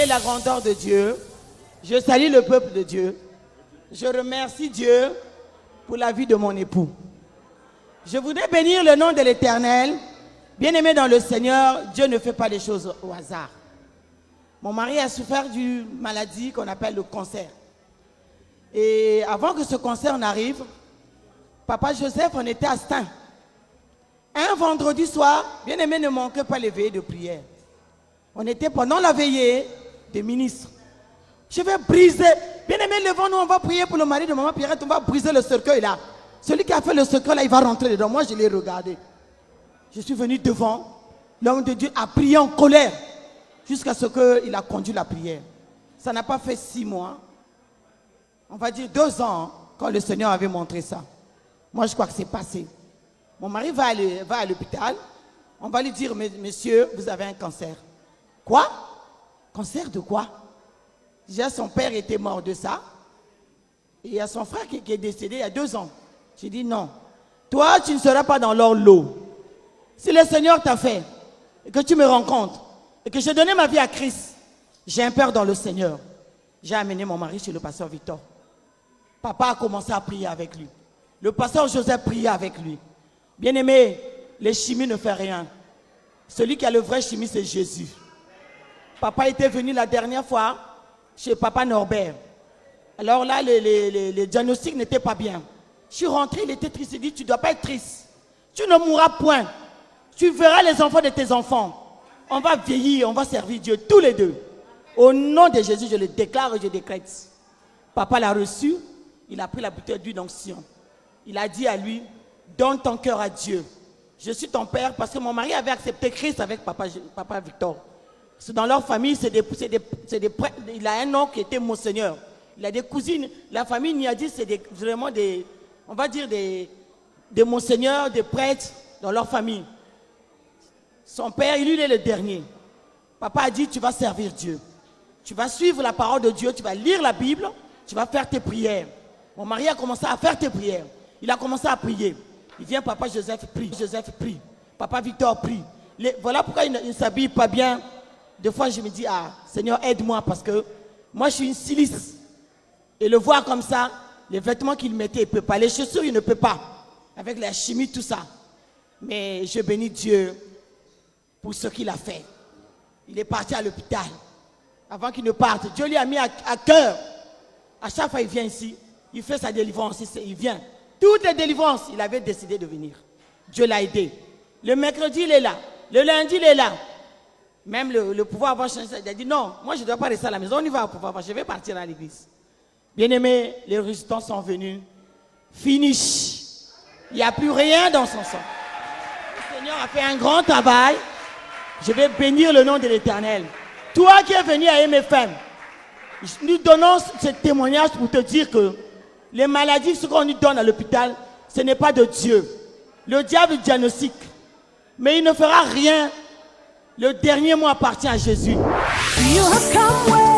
saluer la grandeur de Dieu. Je salue le peuple de Dieu. Je remercie Dieu pour la vie de mon époux. Je voudrais bénir le nom de l'Éternel. Bien-aimé dans le Seigneur, Dieu ne fait pas les choses au hasard. Mon mari a souffert d'une maladie qu'on appelle le cancer. Et avant que ce cancer n'arrive, Papa Joseph en était atteint. Un vendredi soir, bien-aimé ne manquait pas les veillées de prière. On était pendant la veillée des ministres. Je vais briser. Bien-aimé, levons-nous, on va prier pour le mari de maman Pierrette, on va briser le cercueil là. Celui qui a fait le cercueil là, il va rentrer dedans. Moi, je l'ai regardé. Je suis venu devant. L'homme de Dieu a prié en colère jusqu'à ce qu'il a conduit la prière. Ça n'a pas fait 6 mois. On va dire 2 ans quand le Seigneur avait montré ça. Moi, je crois que c'est passé. Mon mari va à l'hôpital. On va lui dire, monsieur, vous avez un cancer. Quoi? Cancer de quoi? Déjà, son père était mort de ça. Et il y a son frère qui est décédé il y a 2 ans. J'ai dit non. Toi, tu ne seras pas dans leur lot. Si le Seigneur t'a fait, et que tu me rencontres, et que j'ai donné ma vie à Christ, j'ai un père dans le Seigneur. J'ai amené mon mari chez le pasteur Victor. Papa a commencé à prier avec lui. Le pasteur Joseph priait avec lui. Bien-aimé, les chimies ne font rien. Celui qui a le vrai chimie, c'est Jésus. Papa était venu la dernière fois chez papa Norbert. Alors là, les diagnostics n'étaient pas bien. Je suis rentré, il était triste. Il dit, tu ne dois pas être triste. Tu ne mourras point. Tu verras les enfants de tes enfants. On va vieillir, on va servir Dieu, tous les deux. Au nom de Jésus, je le déclare et je décrète. Papa l'a reçu, il a pris la bouteille d'huile d'onction. Il a dit à lui, donne ton cœur à Dieu. Je suis ton père parce que mon mari avait accepté Christ avec papa Victor. C'est dans leur famille, il a un oncle qui était monseigneur. Il a des cousines. La famille n'y a dit, c'est vraiment des, on va dire des monseigneurs, des prêtres dans leur famille. Son père, lui, il est le dernier. Papa a dit, tu vas servir Dieu. Tu vas suivre la parole de Dieu, tu vas lire la Bible, tu vas faire tes prières. Mon mari a commencé à faire tes prières. Il a commencé à prier. Il vient, papa Joseph prie. Joseph prie. Papa Victor prie. Voilà pourquoi il ne s'habille pas bien. Des fois, je me dis, ah, Seigneur, aide-moi parce que moi, je suis une silice. Et le voir comme ça, les vêtements qu'il mettait, il ne peut pas. Les chaussures, il ne peut pas. Avec la chimie, tout ça. Mais je bénis Dieu pour ce qu'il a fait. Il est parti à l'hôpital. Avant qu'il ne parte, Dieu lui a mis à cœur. À chaque fois, il vient ici. Il fait sa délivrance. Il vient. Toutes les délivrances, il avait décidé de venir. Dieu l'a aidé. Le mercredi, il est là. Le lundi, il est là. Même le pouvoir avoir changé. Il a dit non, moi je ne dois pas rester à la maison. On y va au pouvoir avoir. Je vais partir à l'église. Bien-aimés, les résultats sont venus. Finish. Il n'y a plus rien dans son sang. Le Seigneur a fait un grand travail. Je vais bénir le nom de l'Éternel. Toi qui es venu à MFM, nous donnons ce témoignage pour te dire que les maladies, ce qu'on nous donne à l'hôpital, ce n'est pas de Dieu. Le diable diagnostique. Mais il ne fera rien. Le dernier mot appartient à Jésus. You have come